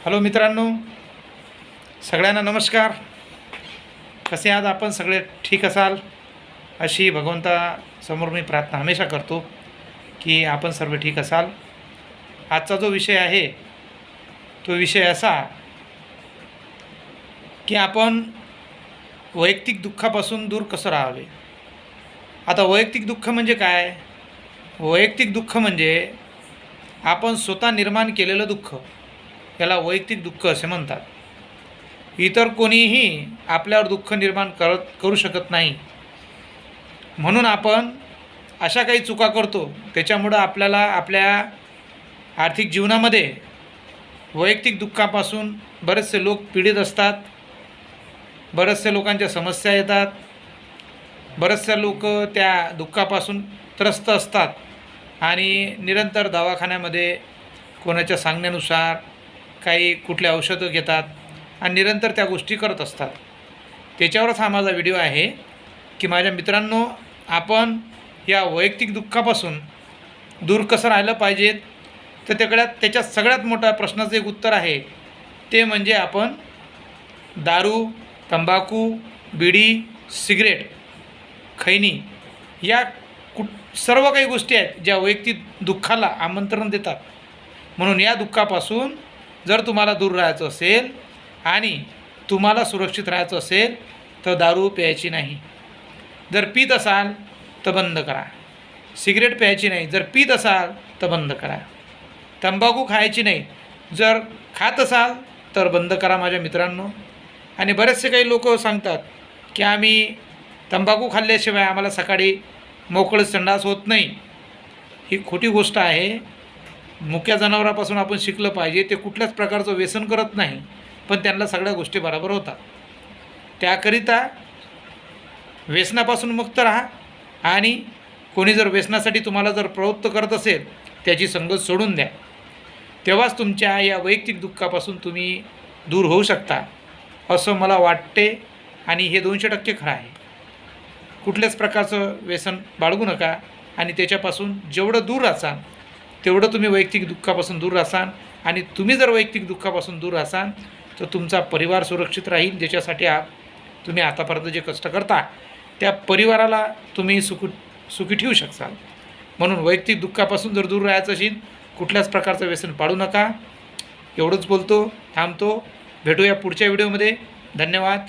Hello मित्रांनो, सगळ्यांना नमस्कार. कसे आहात आपण सगळे? ठीक असाल अशी भगवंतासमोर मी प्रार्थना हमेशा करतो की आपण सर्व ठीक असाल. आजचा जो विषय आहे तो विषय असा की आपण वैयक्तिक दुःखापासून दूर कसं राहावे. आता वैयक्तिक दुःख म्हणजे काय? वैयक्तिक दुःख म्हणजे आपण स्वतः निर्माण केलेलं दुःख, याला वैयक्तिक दुःख असे म्हणतात. इतर कोणीही आपल्यावर दुःख निर्माण करू शकत नाही. म्हणून आपण अशा काही चुका करतो त्याच्यामुळं आपल्याला आपल्या आर्थिक जीवनामध्ये वैयक्तिक दुःखापासून बरेचसे लोक पीडित असतात. बरेचसे लोकांच्या समस्या येतात. बरेचसे लोक त्या दुःखापासून त्रस्त असतात आणि निरंतर दवाखान्यामध्ये कोणाच्या सांगण्यानुसार काही कुठले औषधं घेतात आणि निरंतर त्या गोष्टी करत असतात. त्याच्यावरच हा माझा व्हिडिओ आहे की माझ्या मित्रांनो, आपण या वैयक्तिक दुःखापासून दूर कसं राहिलं पाहिजेत. तर त्याच्यात सगळ्यात मोठा प्रश्नाचं एक उत्तर आहे, ते म्हणजे आपण दारू, तंबाखू, बिडी, सिगरेट, खैनी या सर्व काही गोष्टी आहेत ज्या वैयक्तिक दुःखाला आमंत्रण देतात. म्हणून या दुःखापासून जर तुम्हाला दूर राहायचं असेल आणि तुम्हाला सुरक्षित राहायचं असेल तर दारू प्यायची नाही. जर पीत असाल तर बंद करा. सिगरेट प्यायची नाही. जर पीत असाल तर बंद करा. तंबाखू खायची नाही. जर खात असाल तर बंद करा माझ्या मित्रांनो. आणि बरेचसे काही लोक सांगतात की आम्ही तंबाखू खाल्ल्याशिवाय आम्हाला सकाळी मोकळं संडास होत नाही. ही खोटी गोष्ट आहे. मुक्या जनावरापासून आपण शिकलं पाहिजे. ते कुठल्याच प्रकारचं व्यसन करत नाही, पण त्यांना सगळ्या गोष्टी बरोबर होतात. त्याकरिता व्यसनापासून मुक्त राहा. आणि कोणी जर व्यसनासाठी तुम्हाला जर प्रवृत्त करत असेल त्याची संगत सोडून द्या. तेव्हाच तुमच्या या वैयक्तिक दुःखापासून तुम्ही दूर होऊ शकता असं मला वाटते. आणि हे 200% खरं आहे. कुठल्याच प्रकारचं व्यसन बाळगू नका आणि त्याच्यापासून जेवढं दूर राहाल तेवढं तुम्ही वैयक्तिक दुःखापासून दूर राहाल. आणि तुम्ही जर वैयक्तिक दुःखापासून दूर राहाल तर तुमचा परिवार सुरक्षित राहील. ज्याच्यासाठी तुम्ही आतापर्यंत जे कष्ट करता त्या परिवाराला तुम्ही सुखी ठेवू शकाल. म्हणून वैयक्तिक दुःखापासून जर दूर राहायचं असेल कुठल्याच प्रकारचं व्यसन पाळू नका. एवढंच बोलतो, थांबतो. भेटूया पुढच्या व्हिडिओमध्ये. धन्यवाद.